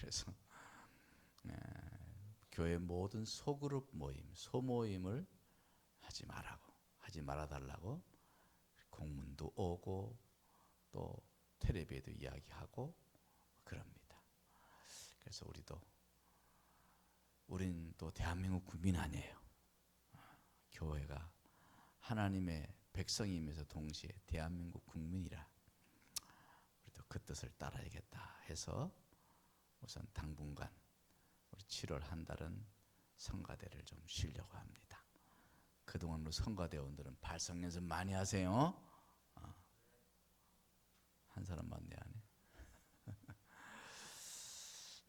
그래서 교회 모든 소그룹 모임, 소모임을 하지 말아달라고 공문도 오고 또 텔레비에도 이야기하고 그럽니다. 그래서 우린 또 대한민국 국민 아니에요. 교회가 하나님의 백성이면서 동시에 대한민국 국민이라 우리도 그 뜻을 따라야겠다 해서 우선 당분간 우리 7월 한 달은 성가대를 좀 쉬려고 합니다. 그동안 우리 성가대원들은 발성 연습 많이 하세요. 한 사람만 내 안에.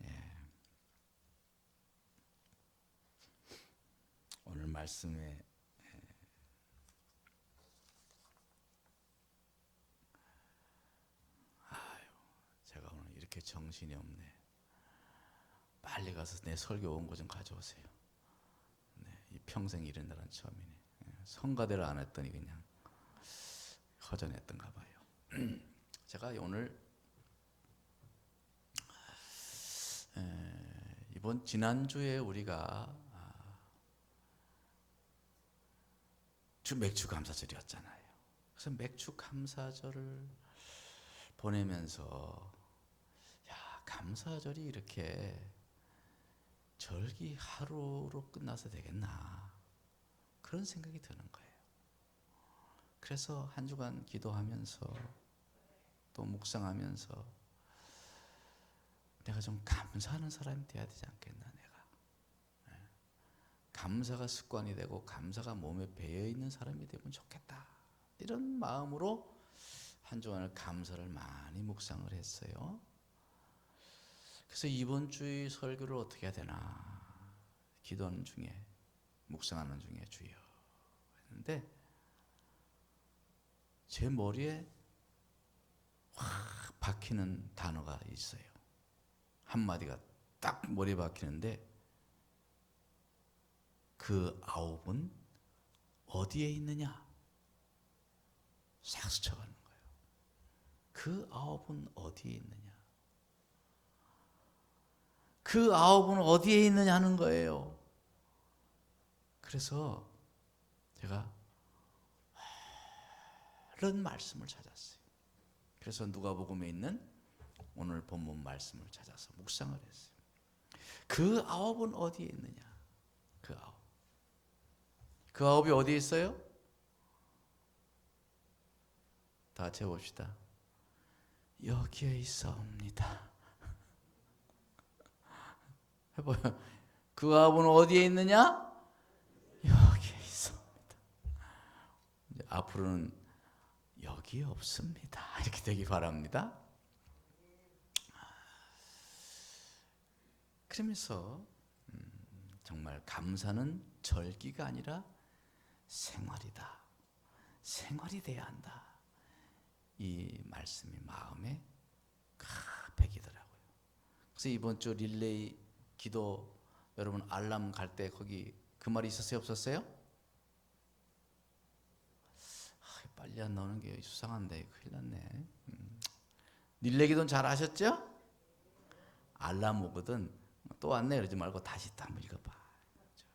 예. 오늘 말씀에 제가 오늘 이렇게 정신이 없네. 빨리 가서 내 설교 원고 좀 가져오세요. 이 평생 이런 날은 처음이네. 성가대를 안 했더니 그냥 허전했던가 봐요. 제가 오늘 이번 지난주에 우리가 맥주 감사절이었잖아요. 그래서 맥주 감사절을 보내면서 감사절이 이렇게 절기 하루로 끝나서 되겠나 그런 생각이 드는 거예요. 그래서 한 주간 기도하면서 또 묵상하면서 내가 좀 감사하는 사람이 돼야 되지 않겠나. 내가 감사가 습관이 되고 감사가 몸에 배어있는 사람이 되면 좋겠다, 이런 마음으로 한 주간을 감사를 많이 묵상을 했어요. 그래서 이번 주의 설교를 어떻게 해야 되나 기도하는 중에 묵상하는 중에 주여 했는데 제 머리에 확 박히는 단어가 있어요. 한마디가 딱 머리에 박히는데 그 아홉은 어디에 있느냐 싹 스쳐가는 거예요. 그 아홉은 어디에 있느냐, 그 아홉은 어디에 있느냐 하는 거예요. 그래서 제가 이런 말씀을 찾았어요. 그래서 누가복음에 있는 오늘 본문 말씀을 찾아서 묵상을 했어요. 그 아홉은 어디에 있느냐. 그 아홉. 그 아홉이 어디에 있어요? 다 같이 해봅시다. 여기에 있사옵니다. 해봐요. 그 아홉은 어디에 있느냐? 여기에 있사옵니다. 이제 앞으로는 여기에 없습니다, 이렇게 되기 바랍니다. 그러면서 정말 감사는 절기가 아니라 생활이다. 생활이 돼야 한다. 이 말씀이 마음에 배기더라고요. 그래서 이번 주 릴레이 기도 여러분 알람 갈 때 거기 그 말이 있었어요, 없었어요? 빨리 안 나오는 게 수상한데 큰일 났네. 릴레이 기도는 잘 하셨죠? 알람 오거든 또 왔네 그러지 말고 다시 또 한번 읽어봐.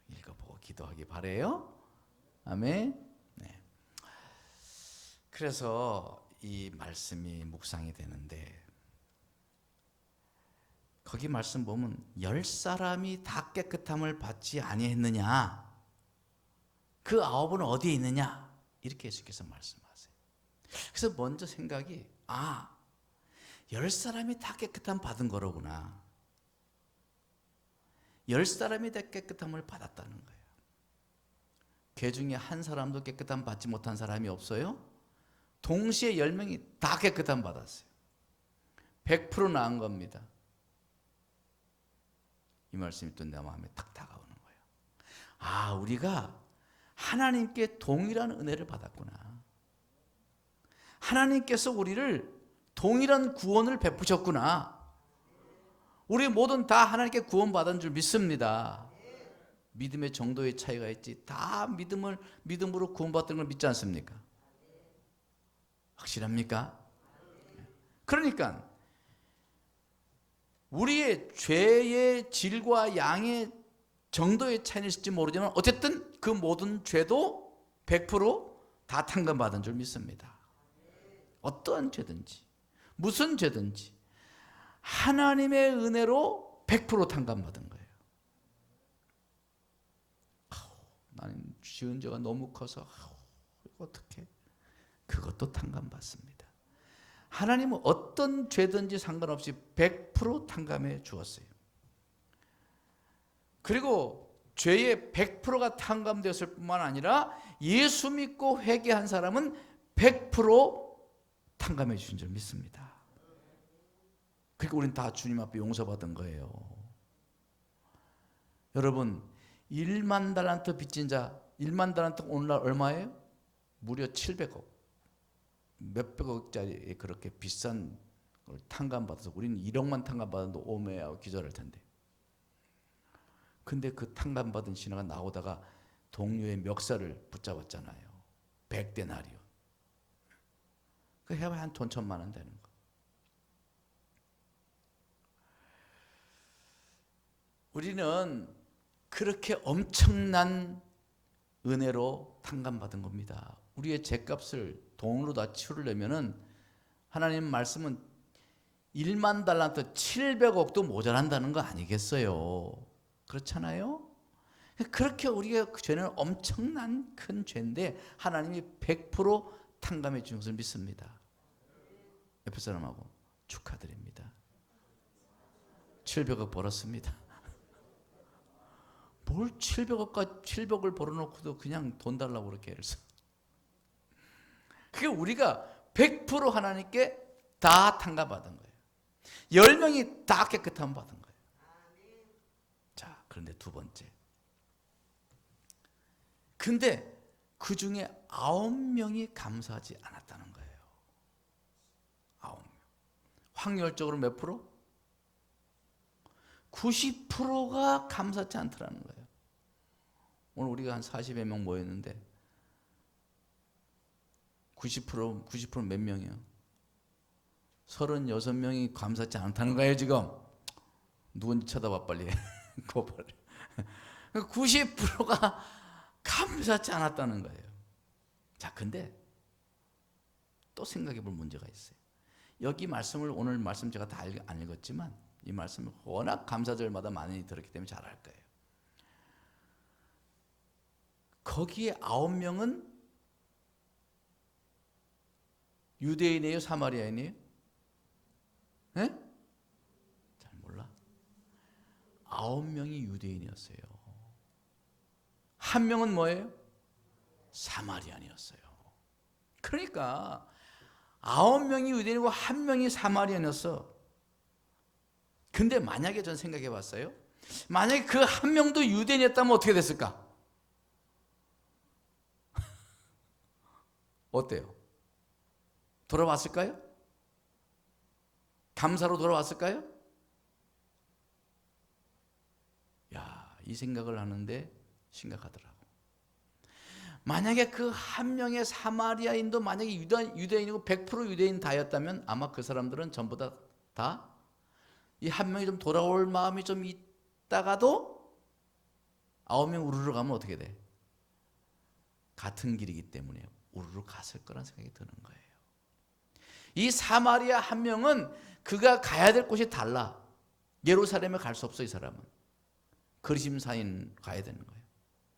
읽어보고 기도하기 바래요. 아멘. 네. 그래서 이 말씀이 묵상이 되는데 거기 말씀 보면 10사람이 다 깨끗함을 받지 아니했느냐, 그 아홉은 어디에 있느냐, 이렇게 예수께서 말씀하세요. 그래서 먼저 생각이 10사람이 다 깨끗함 받은 거로구나. 10사람이 다 깨끗함을 받았다는 거예요. 그 중에 한 사람도 깨끗함 받지 못한 사람이 없어요. 동시에 10명이 다 깨끗함 받았어요. 100% 나은 겁니다. 이 말씀이 또 내 마음에 탁 다가오는 거예요. 우리가 하나님께 동일한 은혜를 받았구나. 하나님께서 우리를 동일한 구원을 베푸셨구나. 우리 모든 다 하나님께 구원받은 줄 믿습니다. 믿음의 정도의 차이가 있지 다 믿음으로 구원받는 걸 믿지 않습니까? 확실합니까? 그러니까 우리의 죄의 질과 양의 정도의 차이는 있을지 모르지만 어쨌든 그 모든 죄도 100%다 탕감받은 줄 믿습니다. 어떠한 죄든지 무슨 죄든지 하나님의 은혜로 100% 탕감받은 거예요. 나는 지은 죄가 너무 커서 어떻게 그것도 탕감받습니다. 하나님은 어떤 죄든지 상관없이 100% 탕감해 주었어요. 그리고 죄의 100%가 탕감되었을 뿐만 아니라 예수 믿고 회개한 사람은 100% 탕감해 주신 줄 믿습니다. 그러니까 우리는 다 주님 앞에 용서받은 거예요. 여러분 1만 달란트 빚진 자 1만 달란트 오늘날 얼마예요? 무려 700억 몇백억짜리 그렇게 비싼 걸 탕감받아서 우리는 1억만 탕감받아도 오매하고 기절할 텐데, 근데 그 탕감받은 신하가 나오다가 동료의 멱살을 붙잡았잖아요. 100데나리온. 그 해봐야 한 돈 1,000만 원 되는 거. 우리는 그렇게 엄청난 은혜로 탕감받은 겁니다. 우리의 죄값을 돈으로 다 치르려면은 하나님 말씀은 1만 달란트 700억도 모자란다는 거 아니겠어요? 그렇잖아요? 그렇게 우리가 죄는 엄청난 큰 죄인데 하나님이 100% 탕감해 주신 것을 믿습니다. 옆에 사람하고 축하드립니다. 700억 벌었습니다. 뭘 700억을 벌어놓고도 그냥 돈 달라고 그렇게 애를 써. 그게 우리가 100% 하나님께 다 탕감받은 거예요. 10명이 다 깨끗함 받은 거예요. 자, 그런데 두 번째. 근데 그 중에 9명이 감사하지 않았다는 거예요. 9명. 확률적으로 몇 프로? 90%가 감사치 않더라는 거예요. 오늘 우리가 한 40여 명 모였는데 90% 몇 명이요? 36명이 감사치 않다는 거예요. 지금 누군지 쳐다봐 빨리. 90%가 감사치 않았다는 거예요. 자, 근데 또 생각해 볼 문제가 있어요. 여기 말씀을 오늘 말씀 제가 다 안 읽었지만 이 말씀을 워낙 감사절마다 많이 들었기 때문에 잘 알 거예요. 거기에 9명은 유대인이에요? 사마리아인이에요? 네? 잘 몰라. 9명이 유대인이었어요. 한 명은 뭐예요? 사마리안이었어요. 그러니까 9명이 유대인이고 1명이 사마리안이었어. 근데 만약에 전 생각해 봤어요. 만약에 그 1명도 유대인이었다면 어떻게 됐을까? 어때요? 돌아왔을까요? 감사로 돌아왔을까요? 야, 이 생각을 하는데 심각하더라고. 만약에 그 1명의 사마리아인도 만약에 유대인이고 100% 유대인 다였다면 아마 그 사람들은 전부 다 이 1명이 좀 돌아올 마음이 좀 있다가도 9명 우르르 가면 어떻게 돼? 같은 길이기 때문에 우르르 갔을 거란 생각이 드는 거예요. 이 사마리아 1명은 그가 가야 될 곳이 달라. 예루살렘에 갈 수 없어. 이 사람은 거리심사인 가야 되는 거예요.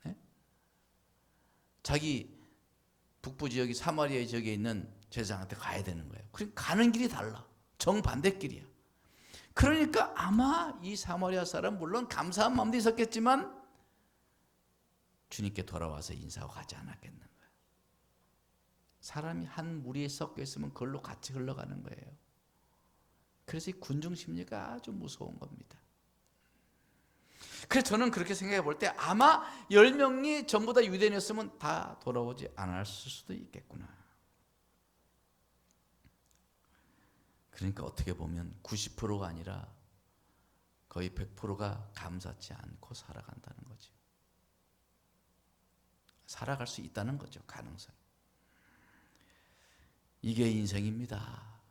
네? 자기 북부 지역이 사마리아 지역에 있는 제사장한테 가야 되는 거예요. 그러니까 가는 길이 달라. 정반대 길이야. 그러니까 아마 이 사마리아 사람 물론 감사한 마음도 있었겠지만 주님께 돌아와서 인사하고 가지 않았겠는 거예요. 사람이 한 무리에 섞여 있으면 그걸로 같이 흘러가는 거예요. 그래서 이 군중 심리가 아주 무서운 겁니다. 그래서 저는 그렇게 생각해 볼 때 아마 10명이 전부 다 유대인이었으면 다 돌아오지 않았을 수도 있겠구나. 그러니까 어떻게 보면 90%가 아니라 거의 100%가 감사치 않고 살아간다는 거죠. 살아갈 수 있다는 거죠. 가능성. 이게 인생입니다.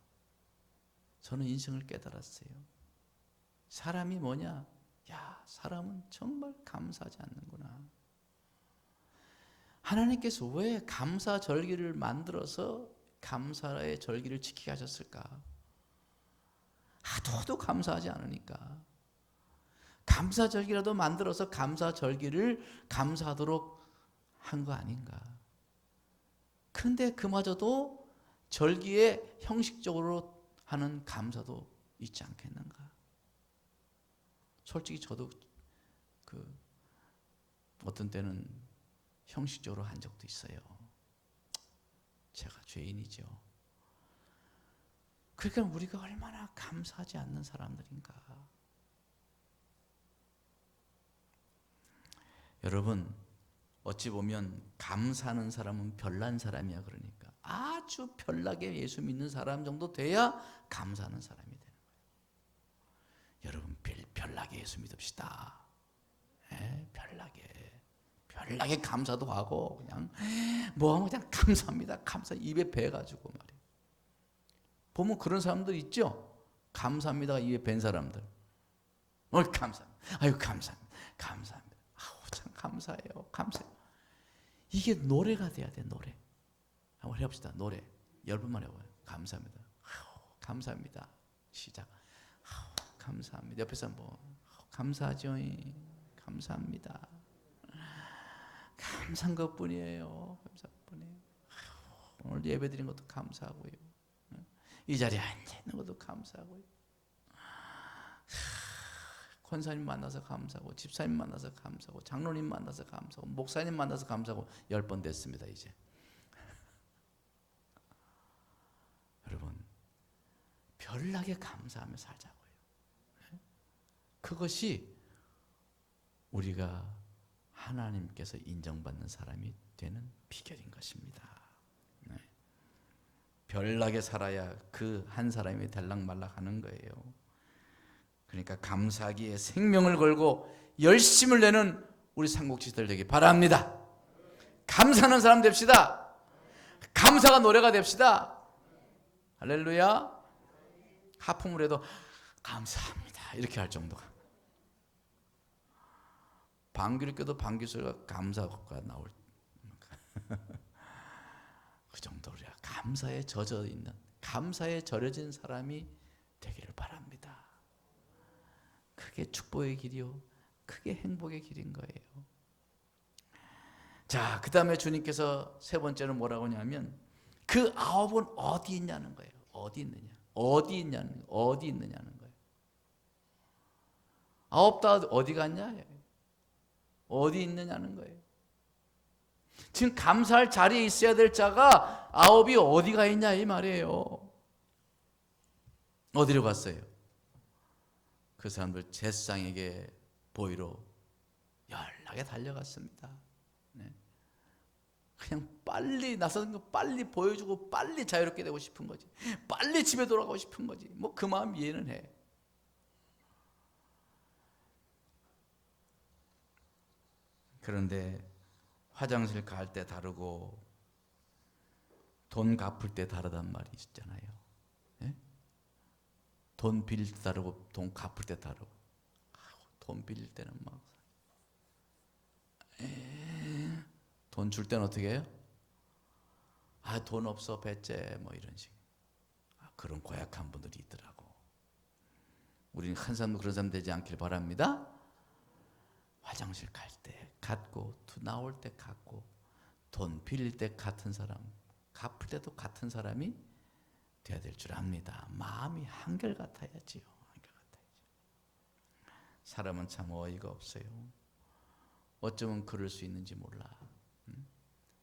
저는 인생을 깨달았어요. 사람이 뭐냐? 야, 사람은 정말 감사하지 않는구나. 하나님께서 왜 감사 절기를 만들어서 감사의 절기를 지키게 하셨을까? 하도도 감사하지 않으니까. 감사 절기라도 만들어서 감사 절기를 감사하도록 한 거 아닌가? 그런데 그마저도 절기에 형식적으로 하는 감사도 있지 않겠는가? 솔직히 저도 어떤 때는 형식적으로 한 적도 있어요. 제가 죄인이죠. 그러니까 우리가 얼마나 감사하지 않는 사람들인가. 여러분, 어찌 보면 감사하는 사람은 별난 사람이야. 그러니까 아주 별나게 예수 믿는 사람 정도 돼야 감사하는 사람이 되는 거예요. 여러분, 별나게 예수 믿읍시다. 별나게 감사도 하고 그냥 뭐하면 그냥 감사합니다. 감사 입에 배가지고 말이에요. 보면 그런 사람들 있죠. 감사합니다 입에 밴 사람들. 감사합니다. 아유 감사합니다. 감사합니다. 아우 참 감사해요. 감사해요. 이게 노래가 돼야 돼. 노래. 한번 해봅시다. 노래 10번만 해봐요. 감사합니다. 아우, 감사합니다. 시작. 아우, 감사합니다. 옆에서 한번 감사하죠. 감사합니다. 감사한 것뿐이에요. 감사뿐이에요. 오늘 예배 드린 것도 감사하고요. 이 자리에 앉아 있는 것도 감사하고요. 권사님 만나서 감사하고, 집사님 만나서 감사하고, 장로님 만나서 감사하고, 목사님 만나서 감사하고 10번 됐습니다. 이제 여러분, 별나게 감사하며 살자고요. 그것이 우리가 하나님께서 인정받는 사람이 되는 비결인 것입니다. 별나게 살아야 그 한 사람이 달락말락 하는 거예요. 그러니까 감사하기에 생명을 걸고 열심을 내는 우리 삼국지들 되기 바랍니다. 감사하는 사람 됩시다. 감사가 노래가 됩시다. 할렐루야. 하품을 해도 감사합니다 이렇게 할 정도가. 방귀를 껴도 방귀 소리가 감사가 나올 그 정도로 감사에 젖어 있는, 감사에 절여진 사람이 되기를 바랍니다. 그게 축복의 길이요, 그게 행복의 길인 거예요. 자, 그 다음에 주님께서 세 번째는 뭐라고 하냐면 그 9은 어디 있냐는 거예요. 어디 있느냐, 어디 있느냐는 거예요. 9 다 어디 갔냐, 어디 있느냐는 거예요. 지금 감사할 자리에 있어야 될 자가 9이 어디가 있냐 이 말이에요. 어디로 갔어요? 그 사람들 제사장에게 보이러 연락에 달려갔습니다. 네. 그냥 빨리 나서는 거 빨리 보여주고 빨리 자유롭게 되고 싶은 거지. 빨리 집에 돌아가고 싶은 거지. 뭐 그 마음 이해는 해. 그런데 화장실 갈 때 다르고 돈 갚을 때 다르단 말이 있잖아요. 예? 돈 빌릴 때 다르고 돈 갚을 때 다르고. 돈 빌릴 때는 막 돈 줄 때는 어떻게 해요? 돈 없어 배째 뭐 이런 식. 그런 고약한 분들이 있더라고. 우리는 한 사람도 그런 사람 되지 않길 바랍니다. 화장실 갈 때 같고 나올 때 같고 돈 빌릴 때 같은 사람, 갚을 때도 같은 사람이 돼야 될 줄 압니다. 마음이 한결같아야지요. 사람은 참 어이가 없어요. 어쩌면 그럴 수 있는지 몰라.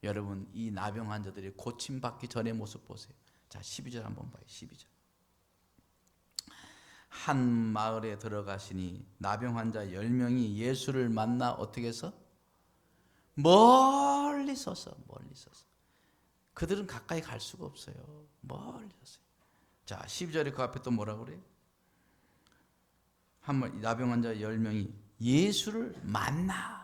여러분, 이 나병 환자들이 고침받기 전의 모습 보세요. 자, 12절 한번 봐요. 12절. 한 마을에 들어가시니 나병 환자 10명이 예수를 만나 어떻게 해서? 멀리 서서. 그들은 가까이 갈 수가 없어요. 멀리 섰어요. 자, 12절에 그 앞에 또 뭐라고 그래요? 한 나병 환자 10명이 예수를 만났어요.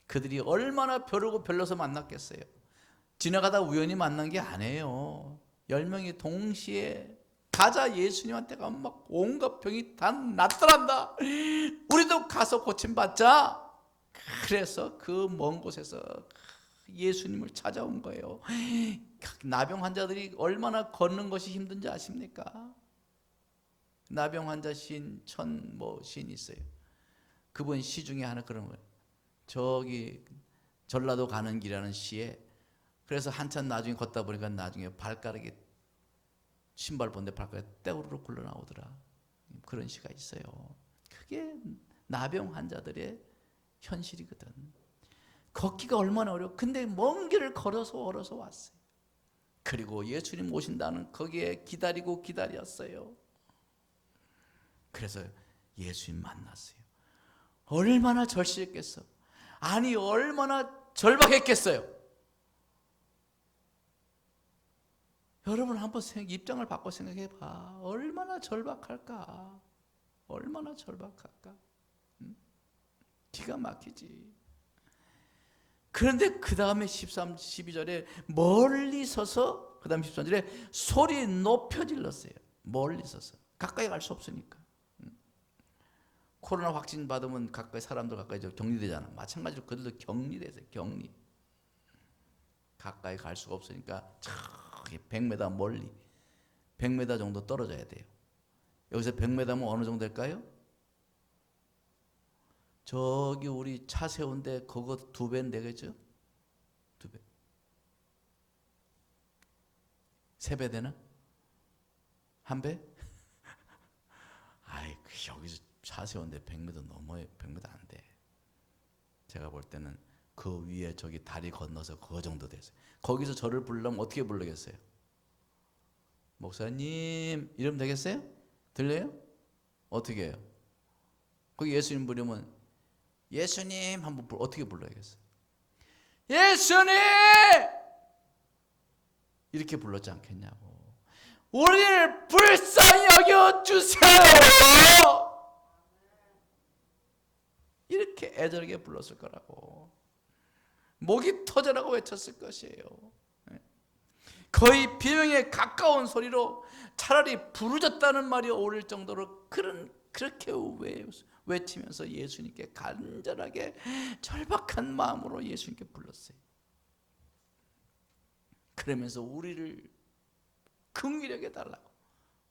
그들이 얼마나 벼르고 별러서 만났겠어요. 지나가다 우연히 만난 게 아니에요. 10명이 동시에 가자. 예수님한테 가면 막 온갖 병이 다 낫더란다. 우리도 가서 고침받자. 그래서 그 먼 곳에서 예수님을 찾아온 거예요. 나병 환자들이 얼마나 걷는 것이 힘든지 아십니까? 나병 환자 시인 시인이 있어요. 그분 시 중에 하나 그런 거예요. 저기 전라도 가는 길이라는 시에, 그래서 한참 나중에 걷다 보니까 나중에 발가락이, 신발 본데 발가락이 떼우르르 굴러 나오더라. 그런 시가 있어요. 그게 나병 환자들의 현실이거든. 걷기가 얼마나 어려워. 근데 먼 길을 걸어서 왔어요. 그리고 예수님 오신다는 거기에 기다렸어요. 그래서 예수님 만났어요. 얼마나 절실했겠어. 아니 얼마나 절박했겠어요. 여러분 한번 입장을 바꿔 생각해 봐. 얼마나 절박할까? 얼마나 절박할까? 기가 막히지. 그런데 그 다음에 13, 12절에 멀리 서서, 그 다음 13절에 소리 높여 질렀어요. 멀리 서서. 가까이 갈 수 없으니까. 코로나 확진 받으면 가까이, 사람들 가까이 격리되잖아. 마찬가지로 그들도 격리되세요. 격리. 가까이 갈 수가 없으니까 저기 100m 멀리, 100m 정도 떨어져야 돼요. 여기서 100m면 어느 정도 될까요? 저기 우리 차 세운데 그거 2배는 되겠죠? 2배. 3배 되나? 1배? 아이, 여기서 차 세운데 100m 넘어요. 100m 안 돼. 제가 볼 때는 그 위에 저기 다리 건너서 그 정도 됐어요. 거기서 저를 부르려면 어떻게 부르겠어요? 목사님 이러면 되겠어요? 들려요? 어떻게 해요? 거기 예수님 부르면 예수님 한번 어떻게 불러야겠어요? 예수님! 이렇게 불렀지 않겠냐고. 우리를 불쌍히 여겨주세요! 이렇게 애절하게 불렀을 거라고. 목이 터져라고 외쳤을 것이에요. 거의 비명에 가까운 소리로 차라리 부르짖다는 말이 어울릴 정도로 그렇게 외치면서 예수님께 간절하게 절박한 마음으로 예수님께 불렀어요. 그러면서 우리를 긍휼히 여겨달라고.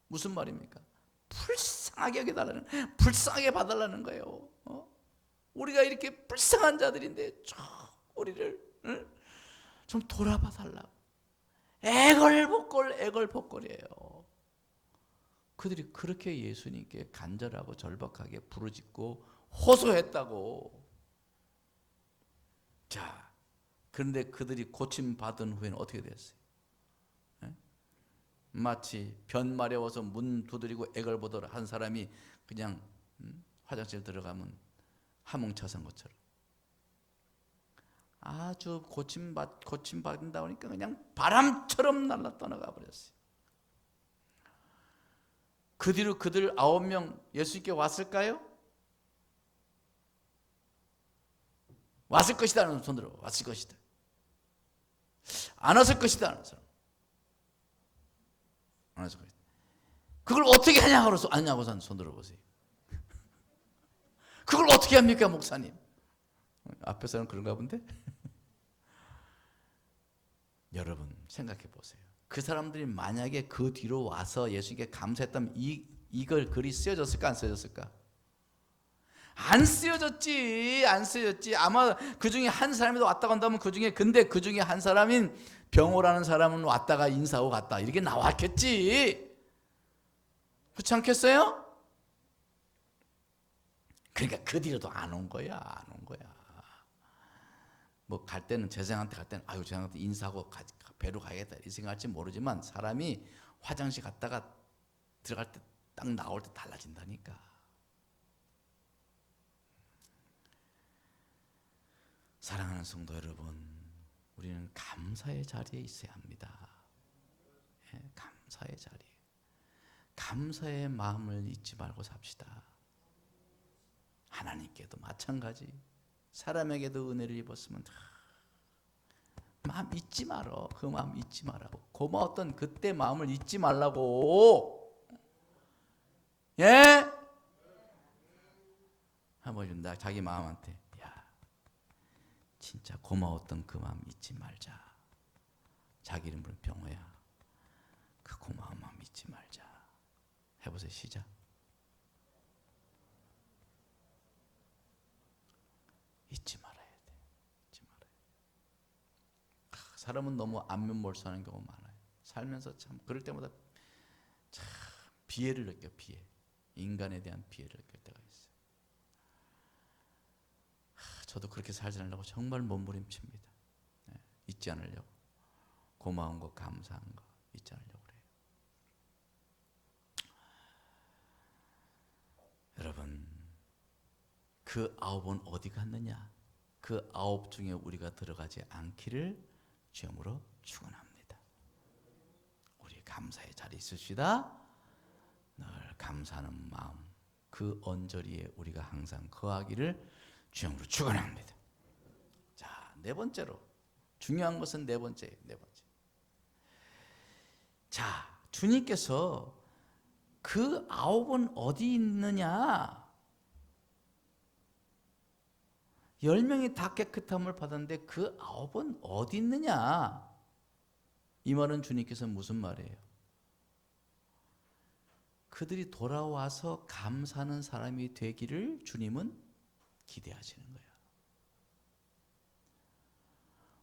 무슨 말입니까? 불쌍하게 여겨달라는, 불쌍하게 봐달라는 거예요. 우리가 이렇게 불쌍한 자들인데 우리를 좀 돌아봐 달라고. 애걸복걸이에요. 그들이 그렇게 예수님께 간절하고 절박하게 부르짖고 호소했다고. 자, 그런데 그들이 고침받은 후에는 어떻게 됐어요? 마치 변 마려워서 문 두드리고 애걸보들 한 사람이 그냥 화장실 들어가면 하몽차선 것처럼 아주 고침받는다 보니까 그냥 바람처럼 날라 떠나가 버렸어요. 그 뒤로 그들 9명 예수님께 왔을까요? 왔을 것이다 하는 손들어. 왔을 것이다. 안 왔을 것이다 하는 사람. 안 왔을 것이다. 그걸 어떻게 하냐고 하는 손 들어보세요. 그걸 어떻게 합니까 목사님? 앞에서는 그런가 본데? 여러분 생각해 보세요. 그 사람들이 만약에 그 뒤로 와서 예수님께 감사했다면 이걸 글이 쓰여졌을까 안 쓰여졌을까? 안 쓰여졌지. 아마 그 중에 한 사람이 왔다고 한다면 근데 그 중에 한 사람인 병호라는 사람은 왔다가 인사하고 갔다 이렇게 나왔겠지. 그렇지 않겠어요? 그러니까 그 뒤로도 안 온 거야. 뭐 갈 때는 재생한테 갈 때는 재생한테 인사하고 배로 가야겠다 이 생각할지 모르지만 사람이 화장실 갔다가 들어갈 때 딱 나올 때 달라진다니까. 사랑하는 성도 여러분, 우리는 감사의 자리에 있어야 합니다. 감사의 자리. 감사의 마음을 잊지 말고 삽시다. 하나님께도 마찬가지. 사람에게도 은혜를 입었으면 마음 잊지 말어. 그 마음 잊지 말라고. 고마웠던 그때 마음을 잊지 말라고. 예? 한번 좀 자기 마음한테, 야, 진짜 고마웠던 그 마음 잊지 말자. 자기 이름은 병호야. 그 고마운 마음 잊지 말자. 해보세요. 시작. 잊지 말아야 돼. 잊지 말아야 돼. 사람은 너무 안면몰수하는 경우가 많아요. 살면서 참 그럴 때마다 참 비애를 느껴. 비애. 인간에 대한 비애를 느낄 때가 있어요. 저도 그렇게 살지 않으려고 정말 몸부림칩니다. 잊지 않으려고. 고마운 거, 감사한 거 잊지 않으려고 그래요. 여러분, 그 9은 어디 갔느냐? 그 9 중에 우리가 들어가지 않기를 주님으로 축원합니다. 우리 감사의 자리 있으시다. 늘 감사하는 마음, 그 언저리에 우리가 항상 거하기를 주님으로 축원합니다. 자, 네 번째로 중요한 것은 네 번째. 자, 주님께서 그 9은 어디 있느냐? 10명이 다 깨끗함을 받았는데 그 9은 어디 있느냐? 이 말은 주님께서 무슨 말이에요? 그들이 돌아와서 감사하는 사람이 되기를 주님은 기대하시는 거예요.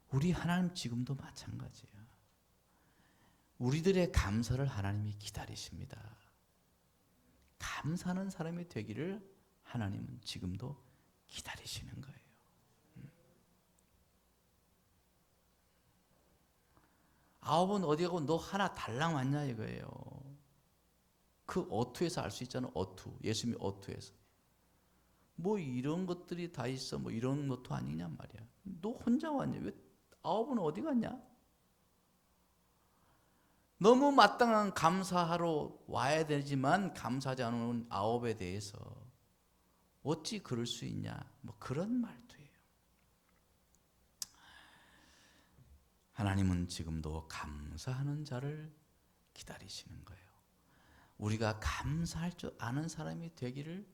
우리 하나님 지금도 마찬가지예요. 우리들의 감사를 하나님이 기다리십니다. 감사하는 사람이 되기를 하나님은 지금도 기다리시는 거예요. 아홉은 어디 가고 너 하나 달랑 왔냐 이거예요. 그 어투에서 알 수 있잖아. 어투. 예수님이 어투에서. 뭐 이런 것들이 다 있어. 뭐 이런 것도 아니냔 말이야. 너 혼자 왔냐? 왜 9은 어디 갔냐? 너무 마땅한 감사하러 와야 되지만 감사하지 않은 9에 대해서 어찌 그럴 수 있냐? 뭐 그런 말투예요. 하나님은 지금도 감사하는 자를 기다리시는 거예요. 우리가 감사할 줄 아는 사람이 되기를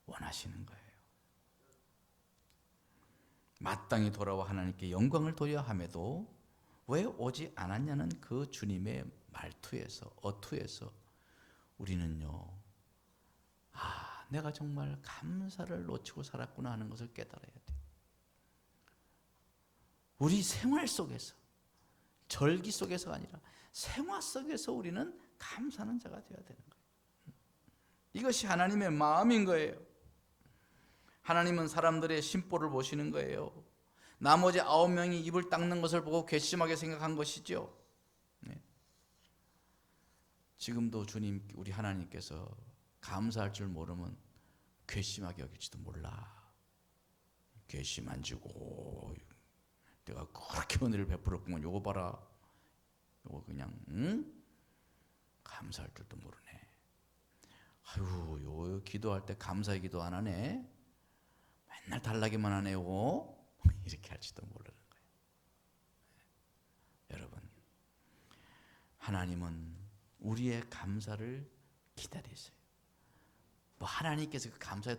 원하시는 거예요. 마땅히 돌아와 하나님께 영광을 돌려야 함에도 왜 오지 않았냐는 그 주님의 말투에서, 어투에서 우리는요, 내가 정말 감사를 놓치고 살았구나 하는 것을 깨달아야 돼요. 우리 생활 속에서, 절기 속에서가 아니라 생활 속에서 우리는 감사하는 자가 되어야 되는 거예요. 이것이 하나님의 마음인 거예요. 하나님은 사람들의 심보를 보시는 거예요. 나머지 9명이 입을 닦는 것을 보고 괘씸하게 생각한 것이죠. 네. 지금도 주님, 우리 하나님께서 감사할 줄 모르면 괘씸하게 여길지도 몰라. 괘씸한 지고 내가 그렇게 은혜를 베풀었구만. 요거 봐라. 요거 그냥 감사할 줄도 모르네. 아유, 요 기도할 때 감사의 기도 안 하네. 맨날 달라기만 하네. 요거 이렇게 할지도 모르는 거예요. 여러분, 하나님은 우리의 감사를 기다리세요. 뭐 하나님께서 그 감사에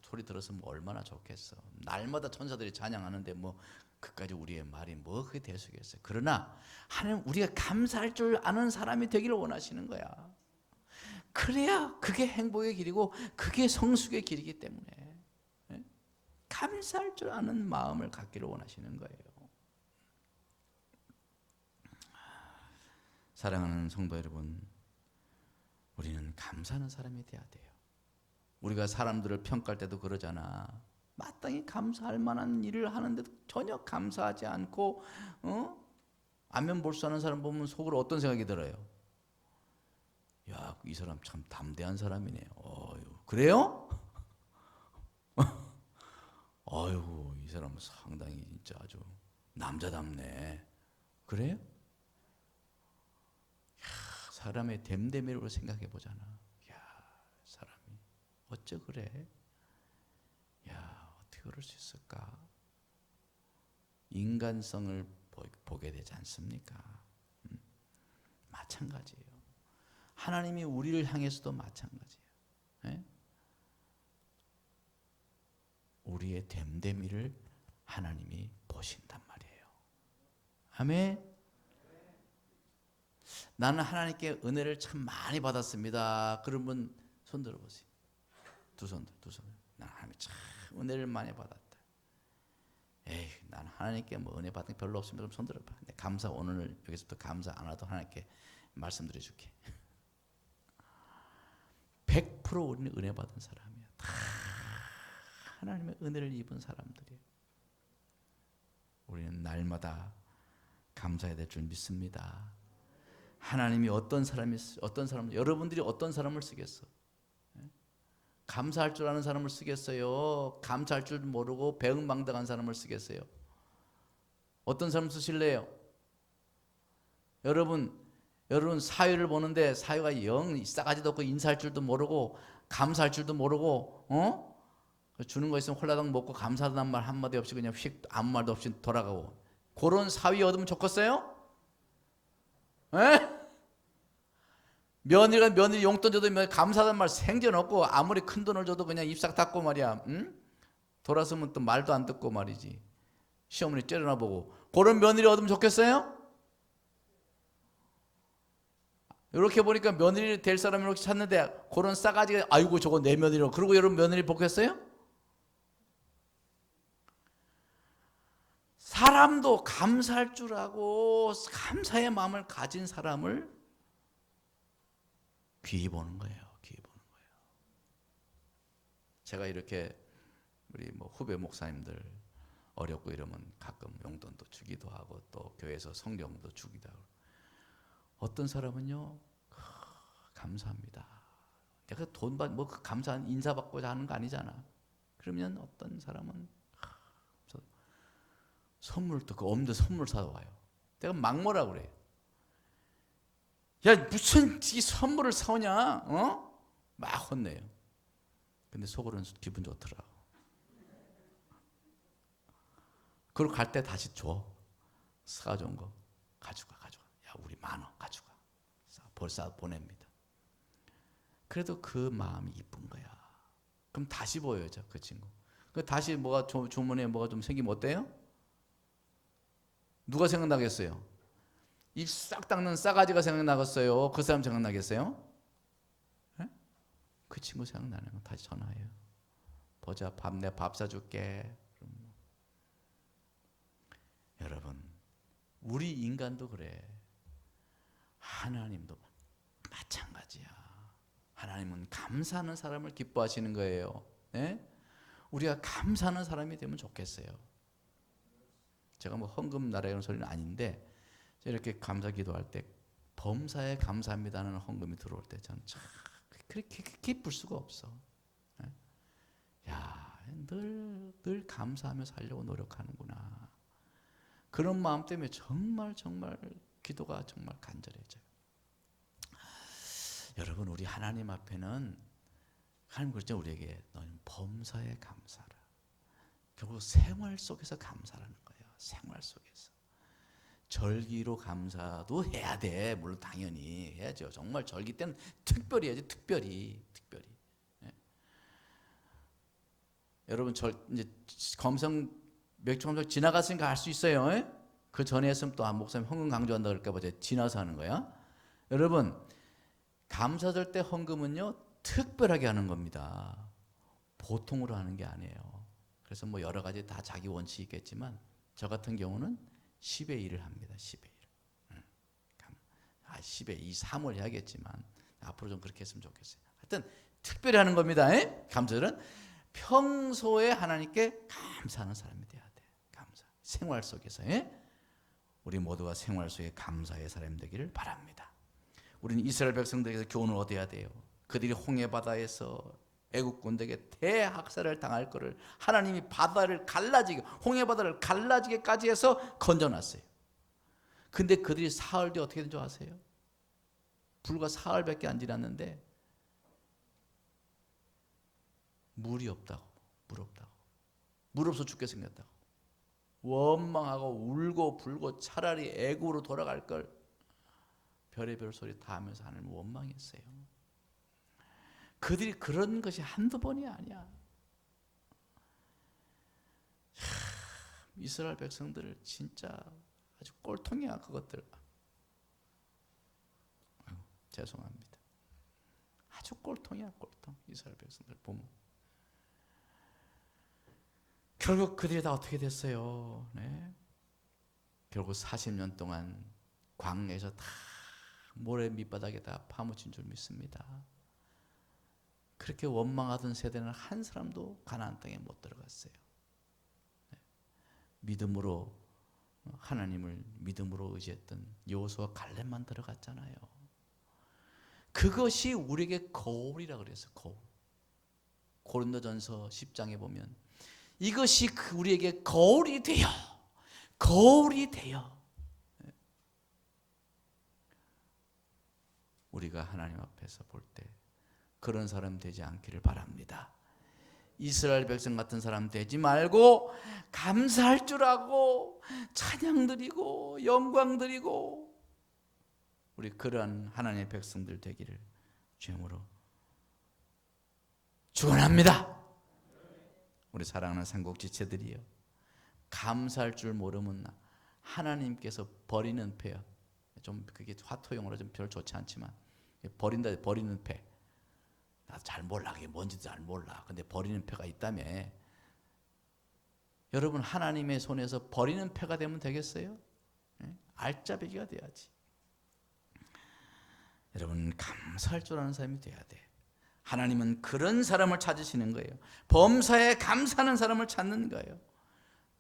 소리 들었으면 얼마나 좋겠어. 날마다 천사들이 찬양하는데 뭐 그까지 우리의 말이 뭐 그게 대수겠어요. 그러나 하나님 우리가 감사할 줄 아는 사람이 되기를 원하시는 거야. 그래야 그게 행복의 길이고 그게 성숙의 길이기 때문에 감사할 줄 아는 마음을 갖기를 원하시는 거예요. 사랑하는 성도 여러분, 우리는 감사하는 사람이 돼야 돼요. 우리가 사람들을 평가할 때도 그러잖아. 마땅히 감사할 만한 일을 하는데도 전혀 감사하지 않고 안면볼수하는 사람 보면 속으로 어떤 생각이 들어요? 야, 이 사람 참 담대한 사람이네. 그래요? 아이고, 이 사람은 상당히 진짜 아주 남자답네. 그래요? 야, 사람의 됨됨이로 생각해 보잖아. 야, 사람이 어째 그래? 야, 어떻게 그럴 수 있을까? 인간성을 보게 되지 않습니까? 마찬가지예요. 하나님이 우리를 향해서도 마찬가지예요. 우리의 됨됨이를 하나님이 보신단 말이에요. 아멘. 나는 하나님께 은혜를 참 많이 받았습니다. 그런 분 손 들어보세요. 두 손. 나는 하나님 참 은혜를 많이 받았다. 에이, 나는 하나님께 뭐 은혜 받은 게 별로 없습니다. 그럼 손 들어봐. 근데 감사, 오늘 여기서부터 감사 안 하도 하나님께 말씀드려 줄게. 100% 우리는 은혜 받은 사람이야. 다 하나님의 은혜를 입은 사람들이에요. 우리는 날마다 감사해야 될 줄 믿습니다. 하나님이 어떤 사람을, 여러분들이 어떤 사람을 쓰겠어? 감사할 줄 아는 사람을 쓰겠어요? 감사할 줄 모르고 배은망덕한 사람을 쓰겠어요? 어떤 사람 쓰실래요? 여러분 사회를 보는데 사회가 영 싸가지도 없고 인사할 줄도 모르고 감사할 줄도 모르고 주는 거 있으면 홀라당 먹고 감사하다는 말 한마디 없이 그냥 휙 아무 말도 없이 돌아가고, 그런 사위 얻으면 좋겠어요? 에? 며느리가 며느리 용돈 줘도 감사하다는 말 생전 없고, 아무리 큰 돈을 줘도 그냥 입싹 닫고 말이야. 응? 돌아서면 또 말도 안 듣고 말이지. 시어머니 째려나 보고. 그런 며느리 얻으면 좋겠어요? 이렇게 보니까 며느리 될 사람이 이렇게 찾는데 그런 싸가지가 아이고 저거 내 며느리라고 그러고 여러분 며느리 복겠어요? 사람도 감사할 줄 알고 감사의 마음을 가진 사람을 귀히 보는 거예요. 귀히 보는 거예요. 제가 이렇게 우리 뭐 후배 목사님들 어렵고 이러면 가끔 용돈도 주기도 하고 또 교회에서 성경도 주기도 하고, 어떤 사람은요 감사합니다. 내가 돈 받 뭐 감사한 인사 받고자 하는 거 아니잖아. 그러면 어떤 사람은 선물도 그 없는데 선물 사와요. 내가 막 뭐라 그래요. 야 무슨 이 선물을 사오냐? 막 혼내요. 근데 속으로는 기분 좋더라. 그리고 갈 때 다시 줘. 사가져온 거 가져가. 야 우리 많어 가져가. 벌써 보냅니다. 그래도 그 마음이 이쁜 거야. 그럼 다시 보여줘 그 친구. 그 다시 뭐가 주머니에 뭐가 좀 생기면 어때요? 누가 생각나겠어요? 입 싹 닦는 싸가지가 생각나겠어요? 그 사람 생각나겠어요? 네? 그 친구 생각나는 거 다시 전화해요. 보자, 내 밥 사줄게. 여러분, 우리 인간도 그래. 하나님도 마찬가지야. 하나님은 감사하는 사람을 기뻐하시는 거예요. 네? 우리가 감사하는 사람이 되면 좋겠어요. 제가 뭐 헌금 나라는 소리는 아닌데, 이렇게 감사 기도할 때 범사에 감사합니다는 헌금이 들어올 때 저는 참 그렇게 기쁠 수가 없어. 네? 야, 늘 감사하며 살려고 노력하는구나. 그런 마음 때문에 정말 기도가 정말 간절해져요. 여러분, 우리 하나님 앞에는 하나님 그랬죠. 우리에게 너는 범사에 감사라. 결국 생활 속에서 감사라는 거예요. 생활 속에서. 절기로 감사도 해야 돼. 물론 당연히 해야죠. 정말 절기 때는 특별히 해야지. 특별히. 네. 여러분 이제 맥주 검성 지나갔으니까 할 수 있어요. 에? 그 전에 했으면 또 목사님 헌금 강조한다 그럴까 봐 제가 지나서 하는 거야. 여러분 감사절 때 헌금은요 특별하게 하는 겁니다. 보통으로 하는 게 아니에요. 그래서 뭐 여러 가지 다 자기 원칙이 있겠지만 저 같은 경우는 10의 1을 합니다. 10의 1. 10의 2, 3을 해야겠지만 앞으로 좀 그렇게 했으면 좋겠어요. 하여튼 특별히 하는 겁니다. 에? 감사절은 평소에 하나님께 감사하는 사람이 돼야 돼. 감사. 생활 속에서. 에? 우리 모두가 생활 속에 감사의 사람 되기를 바랍니다. 우리는 이스라엘 백성들에게서 교훈을 얻어야 돼요. 그들이 홍해 바다에서 애국군에게 대학살을 당할 것을 하나님이 바다를 갈라지게, 홍해 바다를 갈라지게까지 해서 건져놨어요. 근데 그들이 사흘 뒤에 어떻게 된 줄 아세요? 불과 사흘밖에 안 지났는데 물이 없다고, 물 없어 죽게 생겼다고 원망하고 울고 불고 차라리 애국으로 돌아갈 걸 별의별 소리 다 하면서 하나님을 원망했어요. 그들이 그런 것이 한두 번이 아니야. 이스라엘 백성들 진짜 아주 꼴통이야 그것들. 죄송합니다. 아주 꼴통이야 꼴통. 이스라엘 백성들 보면 결국 그들이 다 어떻게 됐어요? 네? 결국 40년 동안 광야에서 다 모래 밑바닥에 다 파묻힌 줄 믿습니다. 그렇게 원망하던 세대는 한 사람도 가나안 땅에 못 들어갔어요. 네. 믿음으로 하나님을 믿음으로 의지했던 여호수아 갈렙만 들어갔잖아요. 그것이 우리에게 거울이라 그랬어요. 거울. 고린도전서 10장에 보면 이것이 우리에게 거울이 되어 우리가 하나님 앞에서 볼 때 그런 사람 되지 않기를 바랍니다. 이스라엘 백성 같은 사람 되지 말고 감사할 줄 알고 찬양 드리고 영광 드리고 우리 그러한 하나님의 백성들 되기를 주님으로 축원합니다. 우리 사랑하는 삼국지체들이요, 감사할 줄 모르면 하나님께서 버리는 패요. 좀 그게 화토용어로 좀 별 좋지 않지만 버린다, 버리는 패. 나도 잘 몰라, 그게 뭔지도 잘 몰라. 근데 버리는 패가 있다며. 여러분, 하나님의 손에서 버리는 패가 되면 되겠어요? 알짜배기가 돼야지. 여러분, 감사할 줄 아는 사람이 돼야 돼. 하나님은 그런 사람을 찾으시는 거예요. 범사에 감사하는 사람을 찾는 거예요.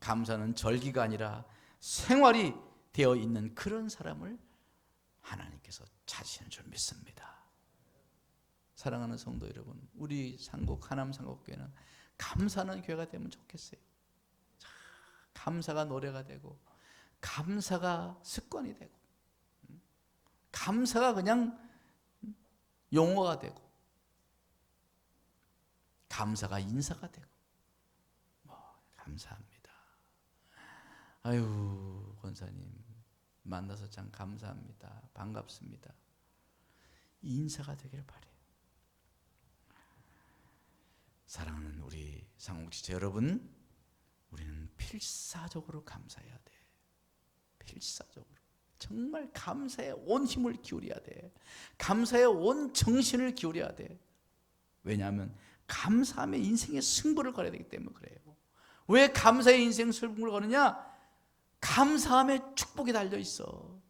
감사는 절기가 아니라 생활이 되어 있는 그런 사람을 하나님께서 찾으시는 줄 믿습니다. 사랑하는 성도 여러분, 우리 상국 하남 상국교회는 감사하는 교회가 되면 좋겠어요. 감사가 노래가 되고 감사가 습관이 되고 감사가 그냥 용어가 되고 감사가 인사가 되고 감사합니다. 아유, 권사님 만나서 참 감사합니다. 반갑습니다. 인사가 되길 바래요. 사랑하는 우리 상국지체 여러분, 우리는 필사적으로 감사해야 돼. 필사적으로. 정말 감사에 온 힘을 기울여야 돼. 감사에 온 정신을 기울여야 돼. 왜냐하면 감사함에 인생의 승부를 걸어야 되기 때문에 그래요. 왜 감사의 인생 승부를 거느냐? 감사함에 축복이 달려 있어.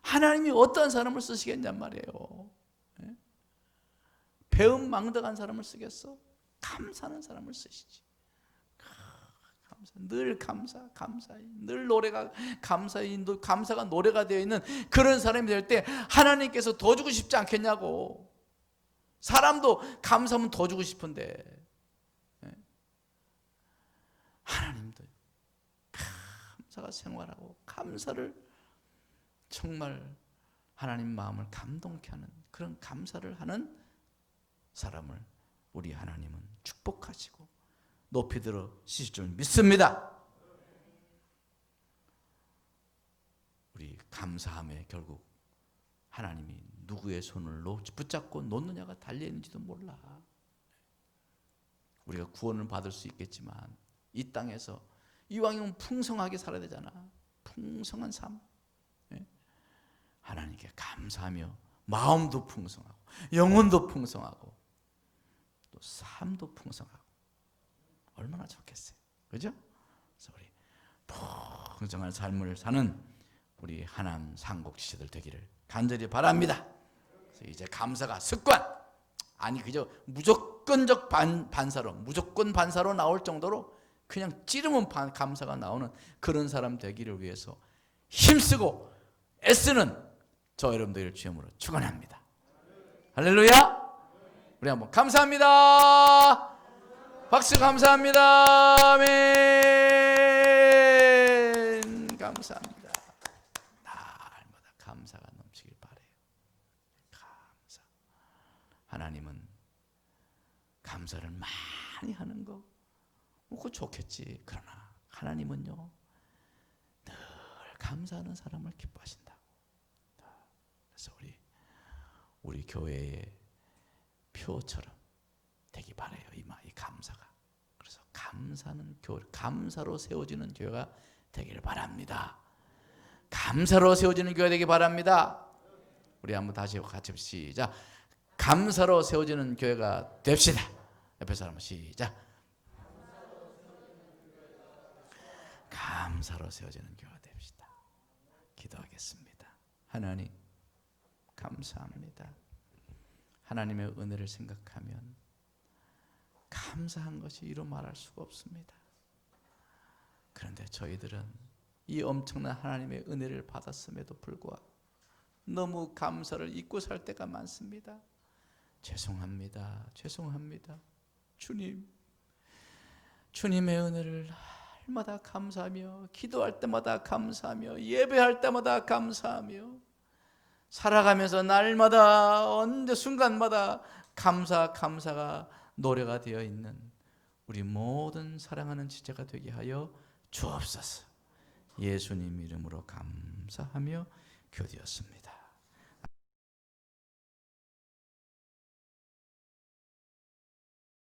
하나님이 어떤 사람을 쓰시겠냔 말이에요. 배은망덕한 사람을 쓰겠어? 감사하는 사람을 쓰시지. 늘 감사, 늘 노래가 감사가 노래가 되어 있는 그런 사람이 될 때 하나님께서 더 주고 싶지 않겠냐고. 사람도 감사하면 더 주고 싶은데 하나님도 감사가 생활하고 감사를 정말 하나님 마음을 감동케 하는 그런 감사를 하는 사람을 우리 하나님은 축복하시고 높이 들어 주실 줄 믿습니다. 우리 감사함에 결국 하나님이 누구의 손을 붙잡고 놓느냐가 달려있는지도 몰라. 우리가 구원을 받을 수 있겠지만 이 땅에서 이왕이면 풍성하게 살아야 되잖아. 풍성한 삶. 하나님께 감사하며 마음도 풍성하고 영혼도 풍성하고 또 삶도 풍성하고 얼마나 좋겠어요. 그죠? 그래서 우리 풍성한 삶을 사는 우리 하남 상국지체들 되기를 간절히 바랍니다. 그래서 이제 감사가 습관, 아니 그저 무조건적 무조건 반사로 나올 정도로 그냥 찌르면 감사가 나오는 그런 사람 되기를 위해서 힘쓰고 애쓰는 저 여러분들 주님으로 축원합니다. 할렐루야. 우리 한번 감사합니다. 박수. 감사합니다. 아멘. 감사합니다. 날마다 감사가 넘치길 바래요. 감사. 하나님은 감사를 많이 하는 거 그거 좋겠지. 그러나 하나님은요 늘 감사하는 사람을 기뻐하신다. 그래서 우리 교회의 표처럼 되기 바래요. 이 감사가. 그래서 감사는 교회, 감사로 세워지는 교회가 되기를 바랍니다. 감사로 세워지는 교회가 되기 바랍니다. 우리 한번 다시 같이 시작. 감사로 세워지는 교회가 됩시다. 옆에 사람 시작. 감사로 세워지는 교회가 됩시다. 기도하겠습니다. 하나님 감사합니다. 하나님의 은혜를 생각하면 감사한 것이 이루 말할 수가 없습니다. 그런데 저희들은 이 엄청난 하나님의 은혜를 받았음에도 불구하고 너무 감사를 잊고 살 때가 많습니다. 죄송합니다. 죄송합니다. 주님, 주님의 은혜를 날마다 감사하며 기도할 때마다 감사하며 예배할 때마다 감사하며 살아가면서 날마다 언제 순간마다 감사가 노래가 되어 있는 우리 모든 사랑하는 지체가 되게 하여 주옵소서. 예수님 이름으로 감사하며 기도드렸습니다.